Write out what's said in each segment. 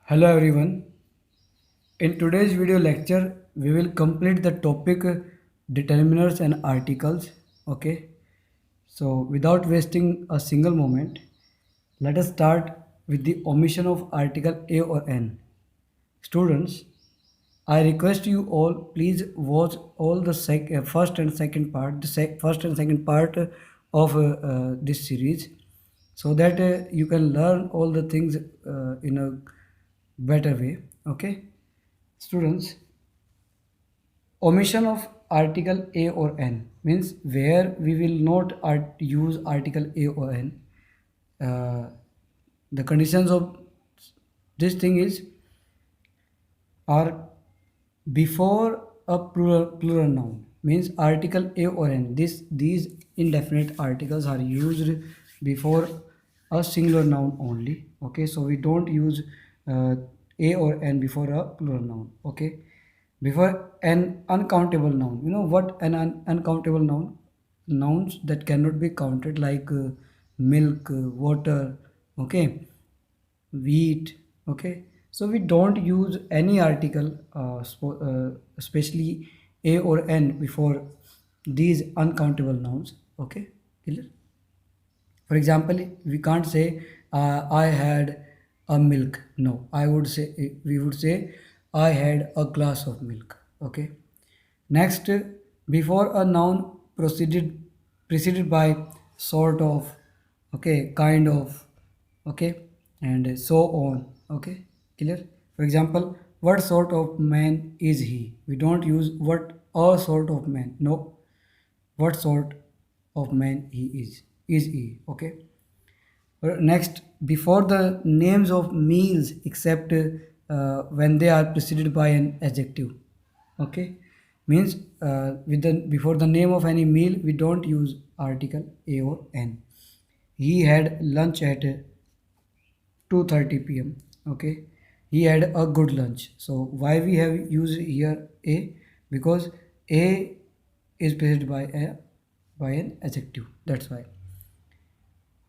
Hello everyone. In today's video lecture, we will complete the topic determiners and articles. Okay. So without wasting a single moment, let us start with the omission of article A or N. Students, I request you all please watch all the first and second part, first and second part of this series, so that you can learn all the things in a better way. Okay, students, omission of article A or N means where we will not use article A or N. Uh, the conditions of this thing is are before a plural noun means article A or N. These indefinite articles are used before a singular noun only. Okay, so we don't use A or N before a plural noun. Okay, before an uncountable noun. You know what an uncountable noun? Nouns that cannot be counted, like milk, water. Okay, wheat. Okay, so we don't use any article, especially A or N, before these uncountable nouns. Okay, clear? For example, we can't say I had a milk. No, we would say I had a glass of milk. Okay, next, before a noun preceded by sort of, okay, kind of, okay, and so on. Okay, clear? For example, what sort of man is he? We don't use what a sort of man. No, what sort of man he is he. Okay. Next, before the names of meals, except when they are preceded by an adjective. Okay, means with the before the name of any meal, we don't use article A or N. He had lunch at 2:30 p.m. Okay, he had a good lunch. So why we have used here A? Because A is preceded by an adjective. That's why.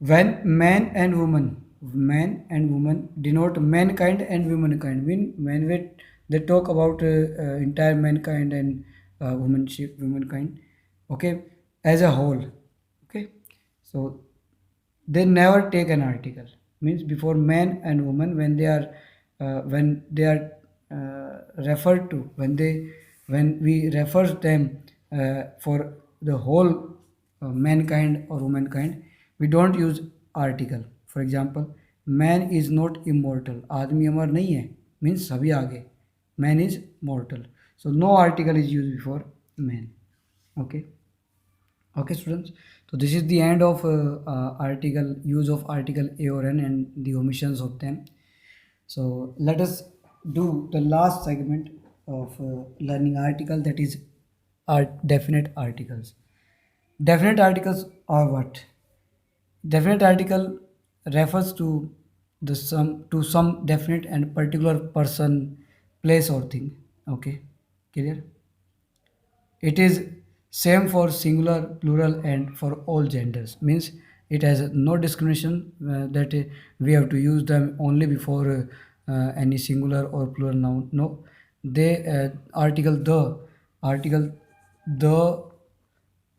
When man and woman denote mankind and womankind. When they talk about entire mankind and womankind, okay, as a whole. Okay, so they never take an article. Means before man and woman, when they are referred to, when we refer them for the whole mankind or womankind, we don't use article. For example, man is not immortal. आदमी अमर नहीं है, means सभी आगे. Man is mortal. So no article is used before man. Okay. Okay, students. So this is the end of article use of article A or N and the omissions of them. So let us do the last segment of learning article, that is definite articles. Definite articles are what? Definite article refers to some definite and particular person, place or thing. Okay, clear? It is same for singular, plural, and for all genders. Means it has no discrimination, that we have to use them only before any singular or plural noun. No, they article the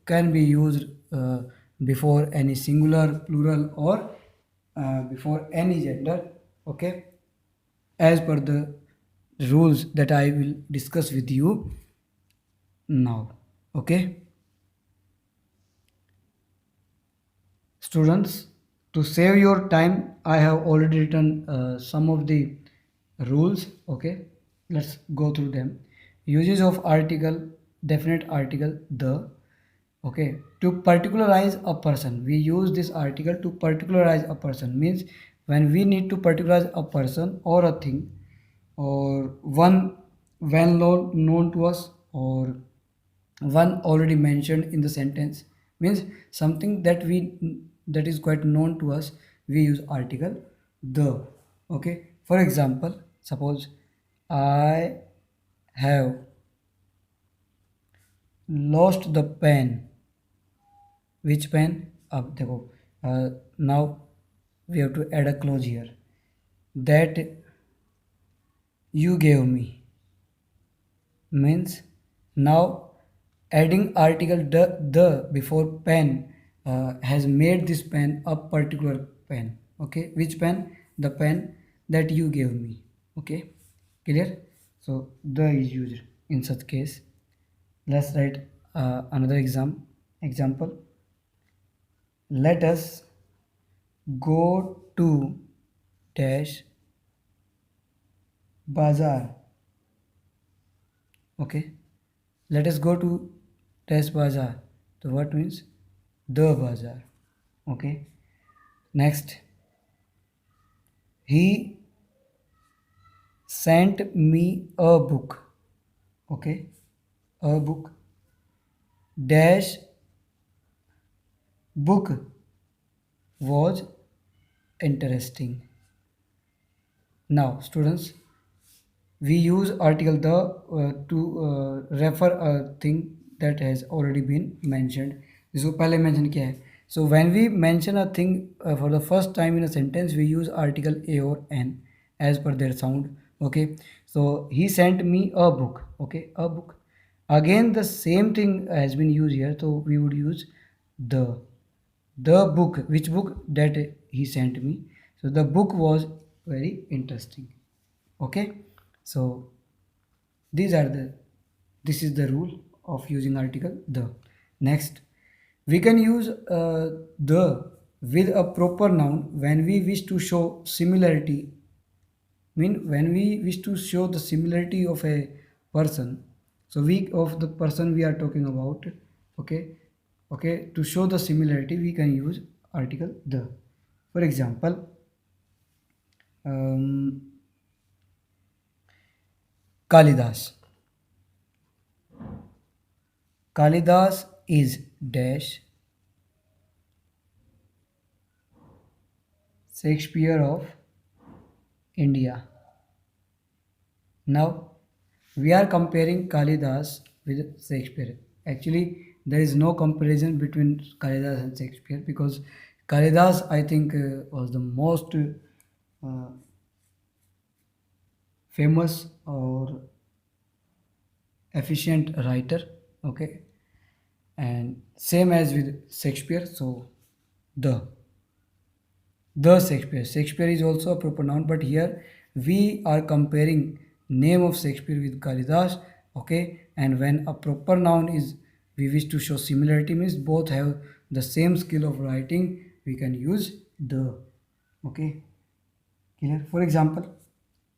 can be used before any singular, plural, or before any gender. Okay, as per the rules that I will discuss with you now. Okay, students, to save your time, I have already written some of the rules. Okay, let's go through them. Uses of article, definite article the. Okay, to particularize a person, we use this article to particularize a person. Means when we need to particularize a person or a thing, or one well known to us, or one already mentioned in the sentence, means something that is quite known to us, we use article the. Okay, for example, suppose I have lost the pen. Which pen? अब देखो, now we have to add a clause here, that you gave me means now adding article the before pen has made this pen a particular pen. Okay, which pen? The pen that you gave me. Okay, clear? So the is used in such case. Let's write another example. Let us go to dash bazaar. Okay, let us go to dash bazaar. So what means the bazaar? Okay, next, he sent me a book. Okay, a book dash book was interesting. Now students, we use article the to refer a thing that has already been mentioned. जिसको पहले mention किया है. So when we mention a thing for the first time in a sentence, we use article a or n as per their sound. Okay, so he sent me a book. Okay, a book. Again the same thing has been used here, so we would use the book. Which book? That he sent me. So the book was very interesting. Okay, so these are the this is the rule of using article the. Next, we can use the with a proper noun when we wish to show similarity. Mean when we wish to show the similarity of a person, so we of the person we are talking about. Okay, okay, to show the similarity we can use article the. For example, um, Kalidas. Kalidas is dash Shakespeare of India. Now we are comparing Kalidas with Shakespeare. Actually, there is no comparison between Kalidas and Shakespeare because Kalidas, I think, was the most famous or efficient writer. Okay, and same as with Shakespeare. So the Shakespeare is also a proper noun, but here we are comparing name of Shakespeare with Kalidas. Okay, and when a proper noun is we wish to show similarity means both have the same skill of writing, we can use the. Okay, clear? For example,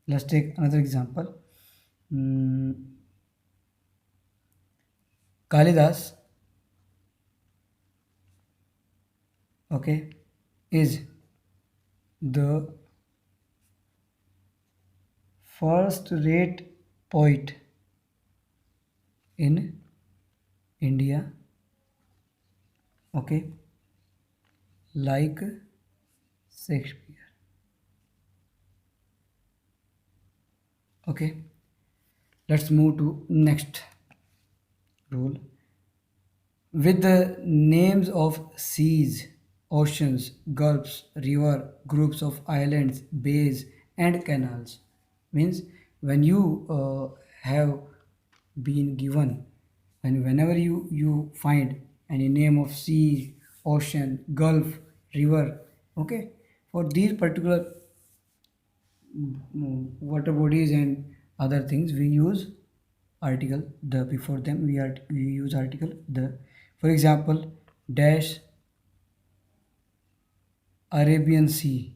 let's take another example. Mm, Kalidas, okay, is the first rate poet in India. Okay, like Shakespeare. Okay, let's move to next rule. With the names of seas, oceans, gulfs, river, groups of islands, bays, and canals. Means when you have been given, and whenever you find any name of sea, ocean, gulf, river, okay, for these particular water bodies and other things, we use article the before them. We use article the. For example, dash Arabian Sea.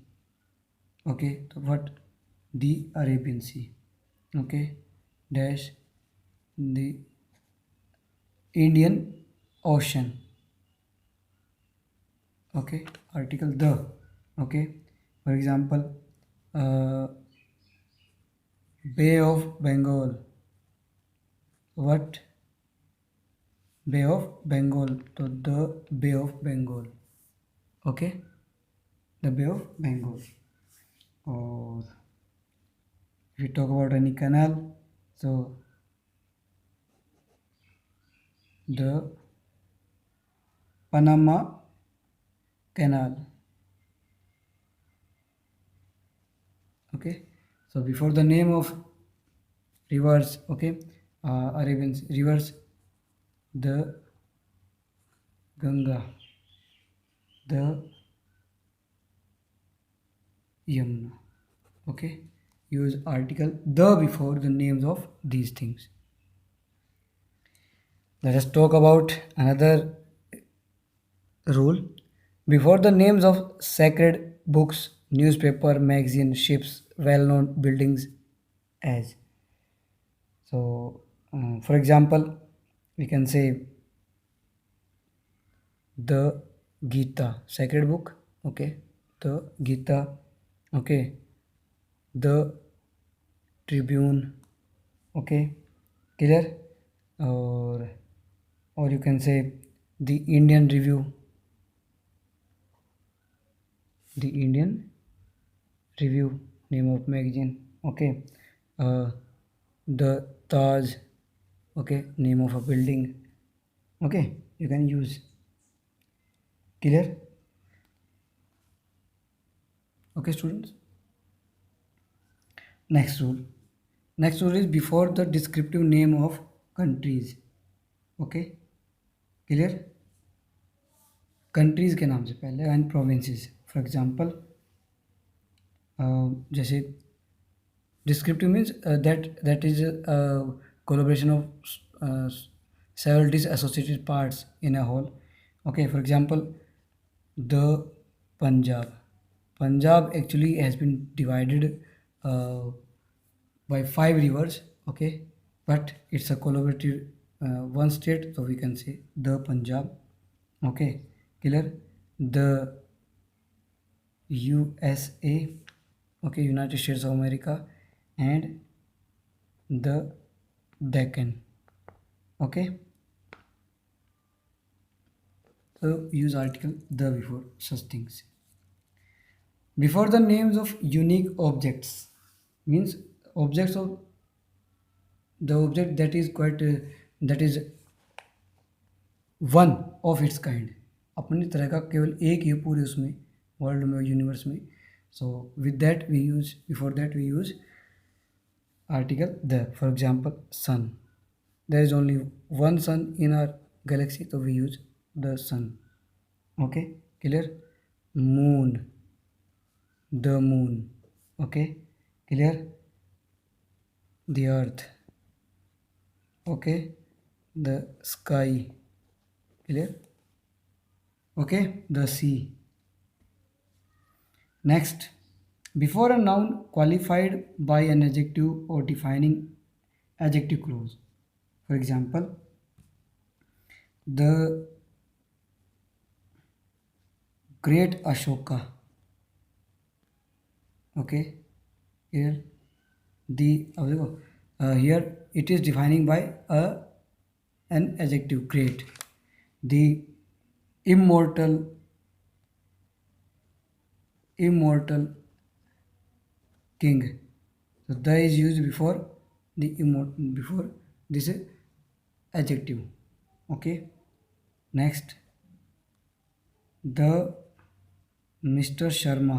Okay, so what? The Arabian Sea. Okay, dash the Indian Ocean. Okay, article the. Okay, for example, uh, Bay of Bengal. What? Bay of Bengal. So the Bay of Bengal. Okay, the Bay of Bengal. Or if we talk about any canal, so the Panama Canal. Okay, so before the name of rivers, okay, Arabian rivers, the Ganga, the Yamuna, okay. Use article the before the names of these things. Let us talk about another rule. Before the names of sacred books, newspaper, magazine, ships, well-known buildings as. So, for example, we can say the Gita, sacred book, okay, the Gita, okay, the Tribune, okay, clear, or you can say the Indian Review, the Indian Review, name of magazine, okay, uh, the Taj, okay, name of a building, okay, you can use, clear, okay, students. Next rule. Next rule is before the descriptive name of countries, okay, clear, countries के नाम से पहले and provinces for example जैसे descriptive means that is a collaboration of several disassociated parts in a whole, okay. For example, the Punjab actually has been divided uh, by 5 rivers, okay, but it's a collaborative one state, so we can say the Punjab, okay, clear. The USA, okay, United States of America, and the Deccan, okay. So use article the before such things. Before the names of unique objects means objects of the object that is quite that is one of its kind, अपनी तरह का केवल एक ही पूरे उसमें world में universe में. So with that we use before that we use article the. For example sun, there is only one sun in our galaxy, तो we use the sun, okay, clear. Moon, the moon, okay, clear. The earth, okay, the sky, clear, okay, the sea. Next, before a noun qualified by an adjective or defining adjective clause, for example, the great Ashoka, okay, here the here it is defining by an adjective great. The immortal king, so the is used before the before this adjective, okay. Next, the Mr. Sharma,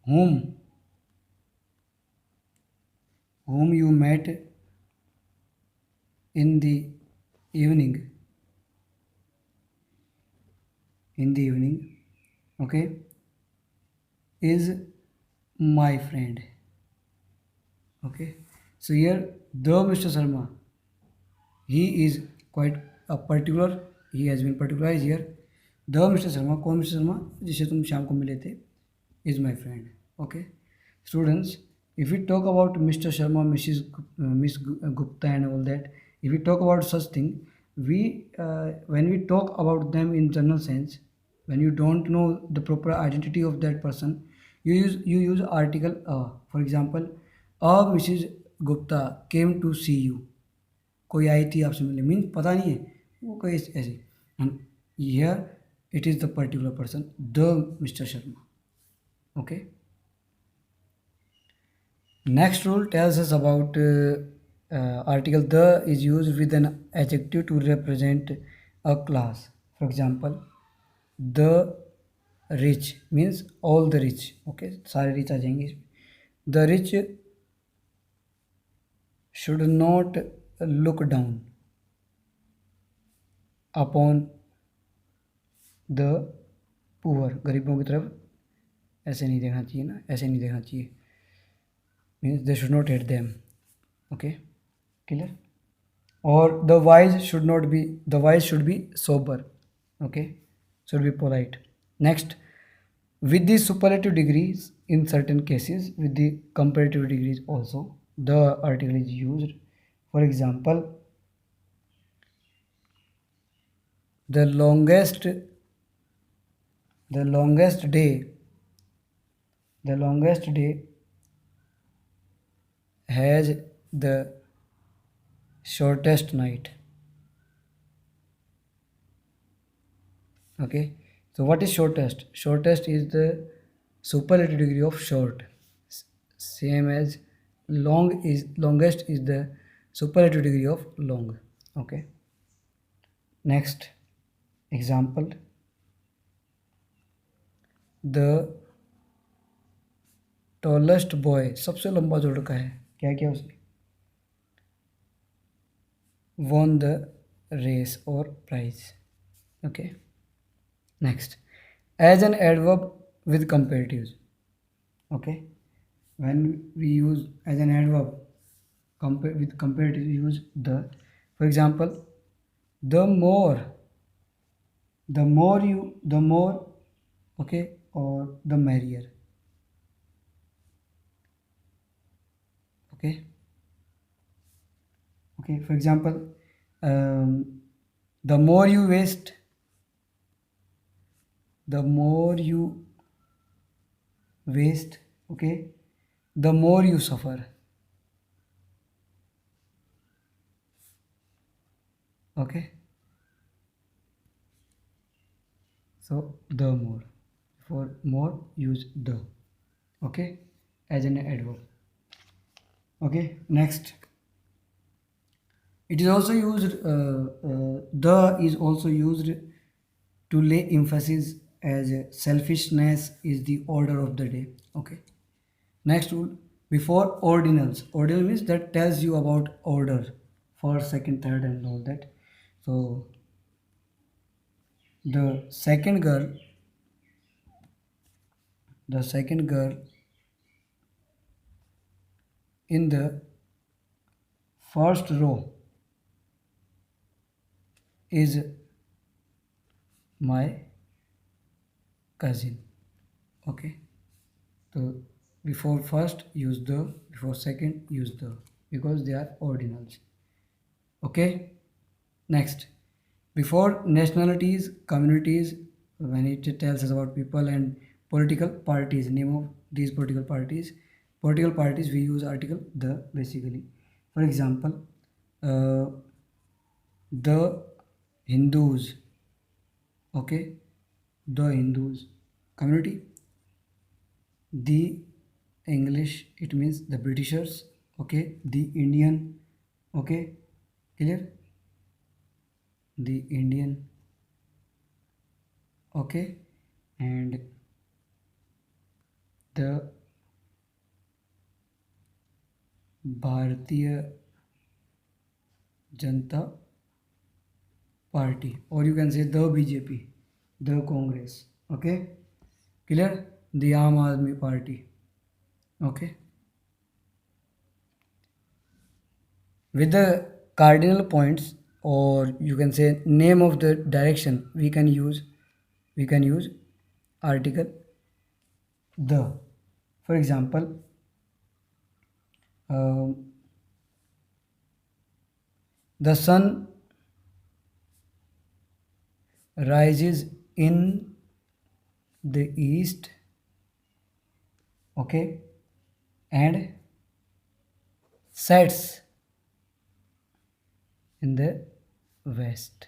whom you met in the evening, okay, is my friend, okay. So here the Mr. Sharma, he is quite a particular, he has been particularized here. The Mr. Sharma, कौन Mr. Sharma जिसे तुम शाम को मिले थे, is my friend, okay. Students, if we talk about Mr. Sharma, Miss Gupta and all that, if we talk about such thing, we when we talk about them in general sense, when you don't know the proper identity of that person, you use article a. For example, a Mrs. Gupta came to see you, कोई आई थी आपसे मिलने, means पता नहीं है वो कोई ऐसे. And here it is the particular person the mister Sharma, okay. Next rule tells us about article the is used with an adjective to represent a class. For example, the rich means all the rich, okay, सारे rich आ जाएंगे. The rich should not look down upon the poor, गरीबों की तरफ ऐसे नहीं देखना चाहिए ना, ऐसे नहीं देखना चाहिए, means they should not hate them. Okay, clear. Or the wise should be sober. Okay, should be polite. Next, with the superlative degrees in certain cases, with the comparative degrees also, the article is used. For example, the longest day, the longest day has the shortest night. Okay, so what is shortest? Shortest is the superlative degree of short. Same as longest is the superlative degree of long. Okay, next example, the tallest boy, सबसे लंबा जो लड़का है, क्या क्या उसने, won the race or prize. Okay, next, as an adverb with comparatives. Okay, when we use as an adverb with comparative, we use the. For example, the more, the more, okay, or the merrier. Okay, okay, for example, the more you waste, the more you waste, okay, the more you suffer. Okay, so the more, for more use the. Okay, as an adverb. Okay, next, it is also used, the is also used to lay emphasis as selfishness is the order of the day. Okay, next rule, before ordinals. Ordinal means that tells you about order, first, second, third, and all that. So the second girl, in the first row is my cousin. Okay, so before first use the, before second use the, because they are ordinals. Okay, next, before nationalities, communities, when it tells us about people, and political parties, name of these political parties, we use article the basically. For example, the Hindus. Okay, the Hindus. Community, the English, it means the Britishers. Okay, the Indian. Okay, clear, the Indian. Okay, and the Bharatiya Janata Party, or you can say the BJP, the Congress. Okay, clear, the Aam Aadmi Party. Okay, with the cardinal points, or you can say name of the direction, we can use article the. For example, um, the sun rises in the east. Okay, and sets in the west.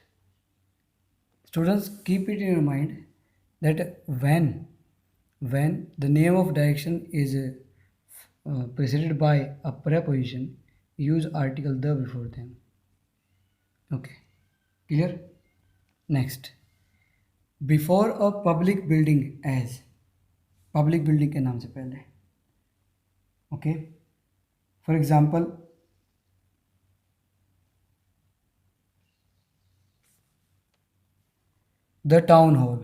Students, keep it in your mind that when the name of direction is preceded by a preposition, use article the before them. Okay, clear. Next, before a public building, as public building के नाम से पहले. Okay, for example, the town hall.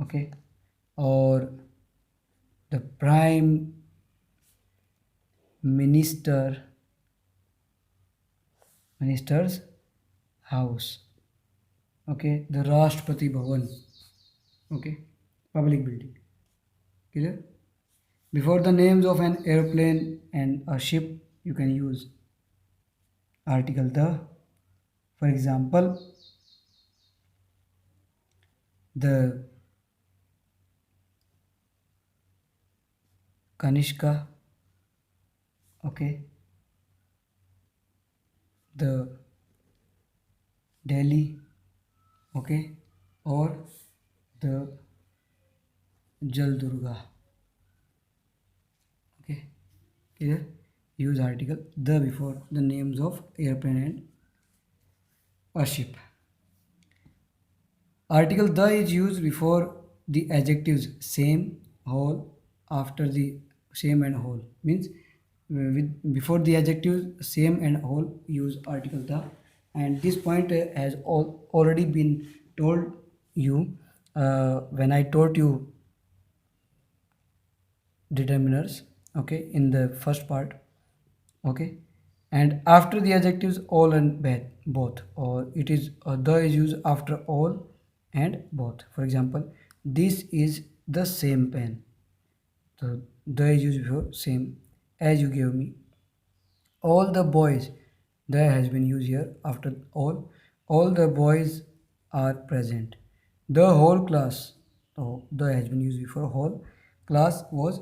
Okay, or the prime minister minister's house. Okay, the Rashtrapati Bhavan. Okay, public building. Clear? Before the names of an airplane and a ship, you can use article the. For example, the Kanishka. Okay, the Delhi. Okay, or the Jal Durga. Okay, clear? Use article the before the names of airplane and a ship. Article the is used before the adjectives same, whole, after the same and whole. Means before the adjectives same and whole use article the. And this point has already been told you when I taught you determiners, okay, in the first part. Okay, and after the adjectives all and both, or it is the is used after all and both. For example, this is the same pen. So the is used before same as you gave me. All the boys, the has been used here after all the boys are present. The whole class, so the has been used before whole class was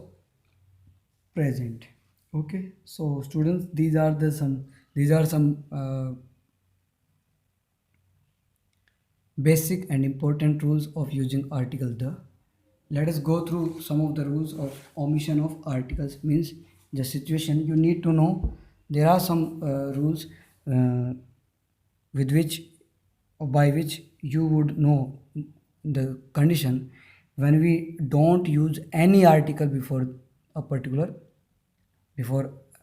present. Okay, so students, these are some basic and important rules of using article the. Let us go through some of the rules of omission of articles. Means the situation you need to know. There are some rules uh, with which or by which you would know the condition when we don't use any article before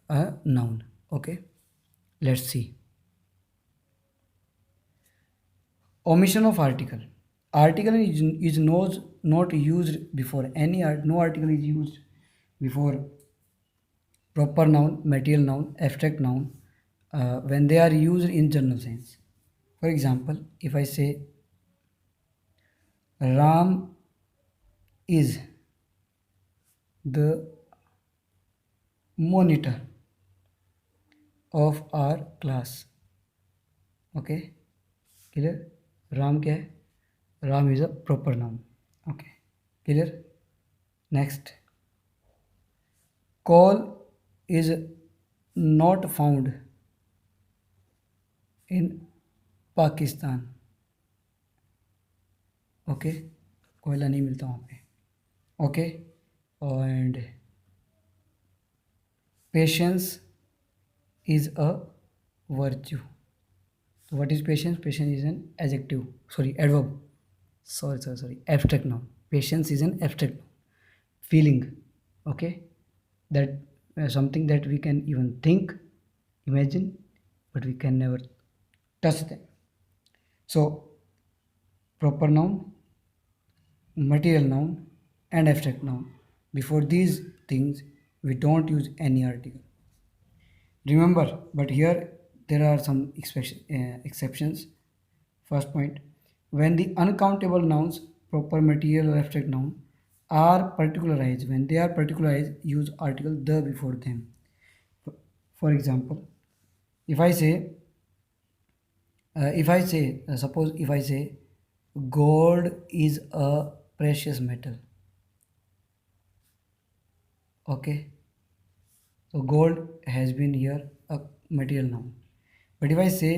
a noun. Okay, let's see. Omission of article. Article is not used before any no article is used before proper noun, material noun, abstract noun when they are used in general sense. For example, if I say Ram is the monitor of our class. Okay, clear? Ram क्या है? Ram is a proper noun. Okay, clear? Next, coal is not found in Pakistan. Okay, कोयला नहीं मिलता वहाँ पे. Okay, and patience is a virtue. What is patience? Patience is an adjective, sorry adverb, sorry abstract noun. Patience is an abstract feeling. Okay, that something that we can even think, imagine, but we can never touch them. So proper noun, material noun, and abstract noun, before these things we don't use any article. Remember, but here there are some exceptions. First point, when the uncountable nouns, proper, material, or abstract noun, are particularized, when they are particularized, use article the before them. For example, if I say suppose if I say gold is a precious metal. Okay, so gold has been here a material noun. But if I say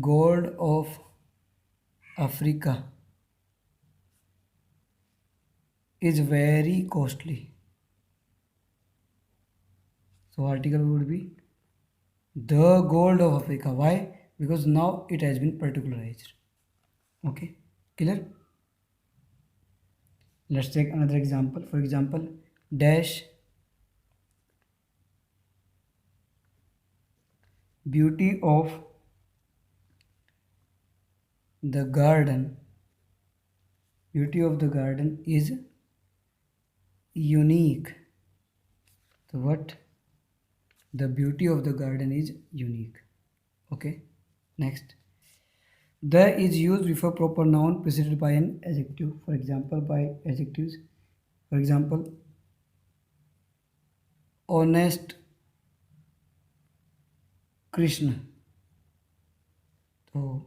gold of Africa is very costly, so article would be the gold of Africa. Why? Because now it has been particularized. Okay, clear? Let's take another example. For example, dash beauty of the garden, beauty of the garden is unique. So what? The beauty of the garden is unique. Okay. Next. The is used before proper noun preceded by an adjective. For example, by adjectives. For example, honest Krishna. So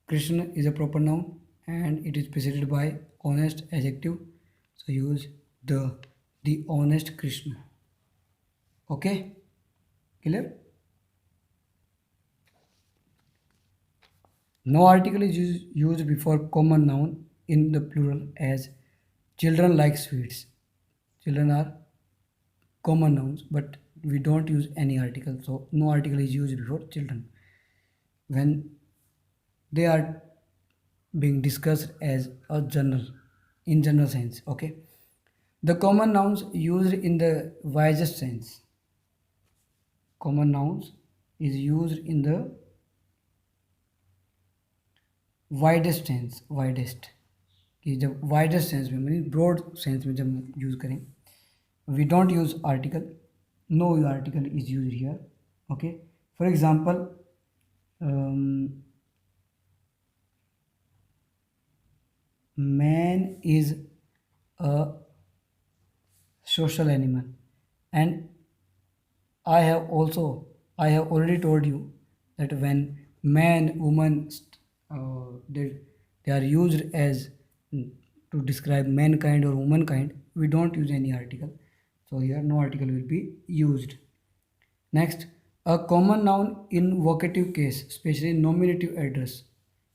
Krishna is a proper noun and it is preceded by honest adjective. So use the honest Krishna. Okay, clear? No article is used before common noun in the plural, as children like sweets. Children are common nouns, but we don't use any article. So no article is used before children when they are being discussed as a general, in general sense. Okay. The common nouns used in the widest sense. Common nouns is used in the widest sense. Widest कि जब widest sense में mean broad sense में जब use करें, we don't use article, no article is use here. Okay, for example man is a social animal, and I have already told you that when man, woman, they are used as to describe mankind or womankind, we don't use any article. So here no article will be used. Next, a common noun in vocative case, especially nominative address.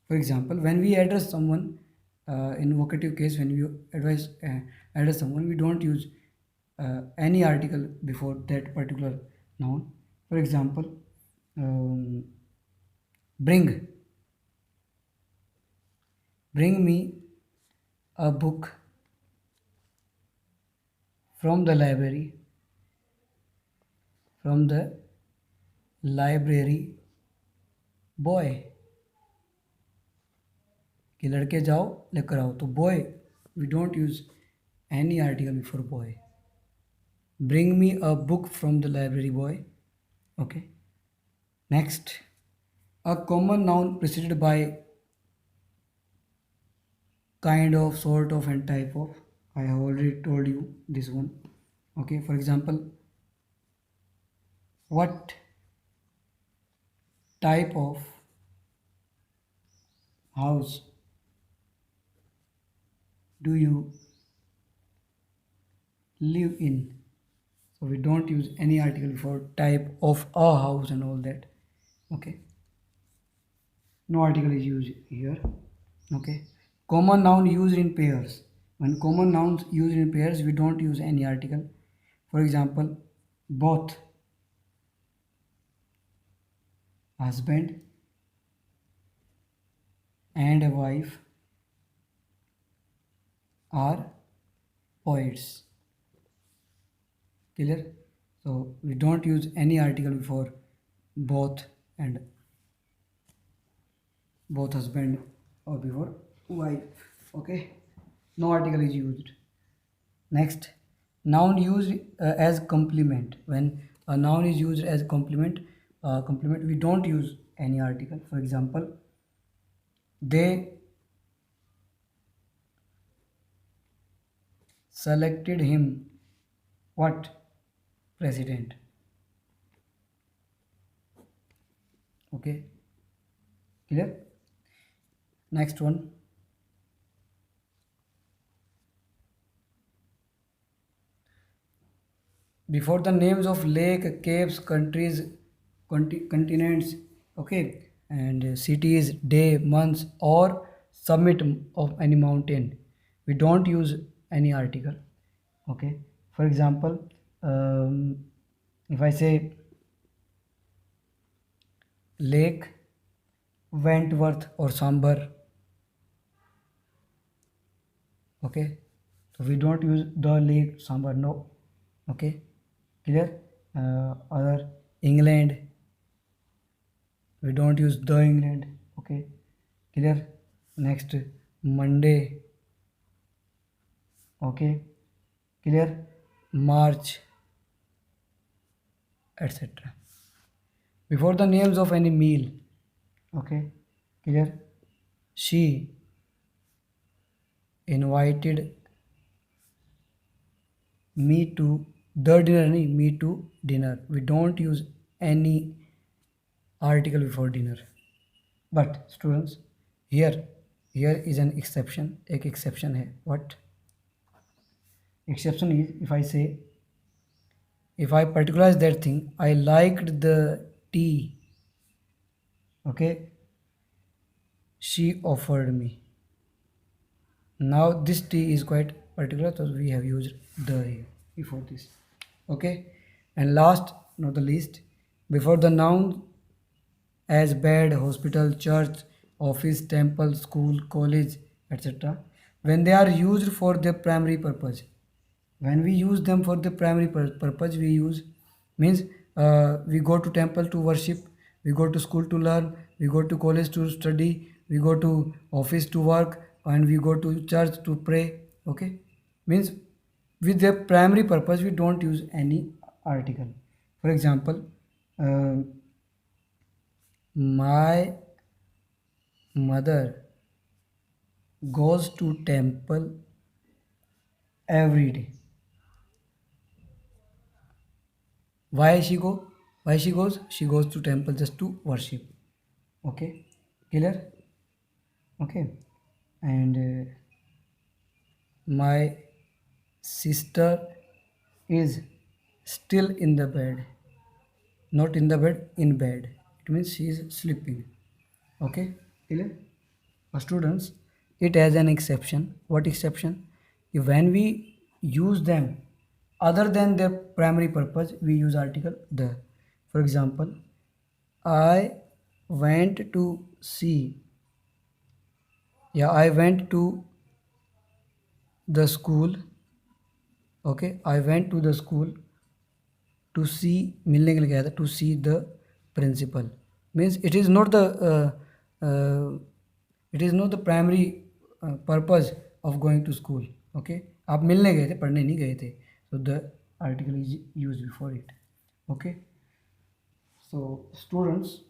For example, when we address someone in vocative case, when we address someone, we don't use any article before that particular noun. For example, bring me a book from the library boy. कि लड़के जाओ लेकर आओ, तो boy, we don't use any article before boy. Bring me a book from the library, boy. Okay. Next, a common noun preceded by kind of, sort of, and type of. I have already told you this one. Okay, for example, what type of house do you live in? So we don't use any article before type of a house and all that. Okay, no article is used here. Okay, common noun used in pairs. When common nouns used in pairs, we don't use any article. For example, both husband and a wife are poets. Clear? So we don't use any article before both and both husband or before wife. Okay, no article is used. Next, noun used as complement. When a noun is used as complement, we don't use any article. For example, they selected him what president. Okay, clear? Next one, before the names of lake, caves, countries, continents, okay, and cities, day, months, or summit of any mountain, we don't use any article. Okay, for example, if I say lake, Wentworth, or Sambar, okay, so we don't use the lake, Sambar, no. Okay, clear? Other England, we don't use the England. Okay, clear? Next, Monday. Okay, clear? March, etc. Before the names of any meal. Okay, clear? She invited me to the dinner, nahi, me to dinner. We don't use any article before dinner. But students, here is an exception. एक exception है. What exception is, if I particularize that thing, I liked the tea. Okay, she offered me. Now this tea is quite particular, so we have used the here before this. Okay, and last not the least, before the noun as bed, hospital, church, office, temple, school, college, etc., when they are used for their primary purpose, when we use them for the primary purpose, we use means we go to temple to worship, we go to school to learn, we go to college to study, we go to office to work, and we go to church to pray. Okay, means with their primary purpose we don't use any article. For example, uh, my mother goes to temple every day. Why she goes? She goes to temple just to worship. Okay, clear? Okay, and my sister is still in the bed, not in the bed, in bed. It means she is sleeping. Okay, clear? Students, it has an exception. What exception? If when we use them other than their primary purpose, we use article the. For example, I went to see. Yeah, I went to the school. Okay, I went to the school to see, मिलने के लिए गया था, to see the principal. Means it is not the primary purpose of going to school. Okay, आप मिलने गए थे, पढ़ने नहीं गए थे. So the article is used before it. Okay, so students,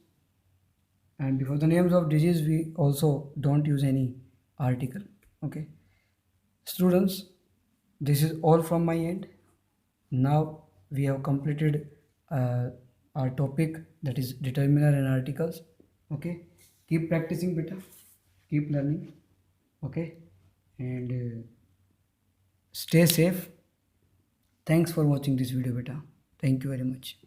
and before the names of disease we also don't use any article. Okay, students, this is all from my end. Now we have completed our topic, that is determiner and articles. Okay, keep practicing beta, keep learning. Okay, and stay safe. Thanks for watching this video beta. Thank you very much.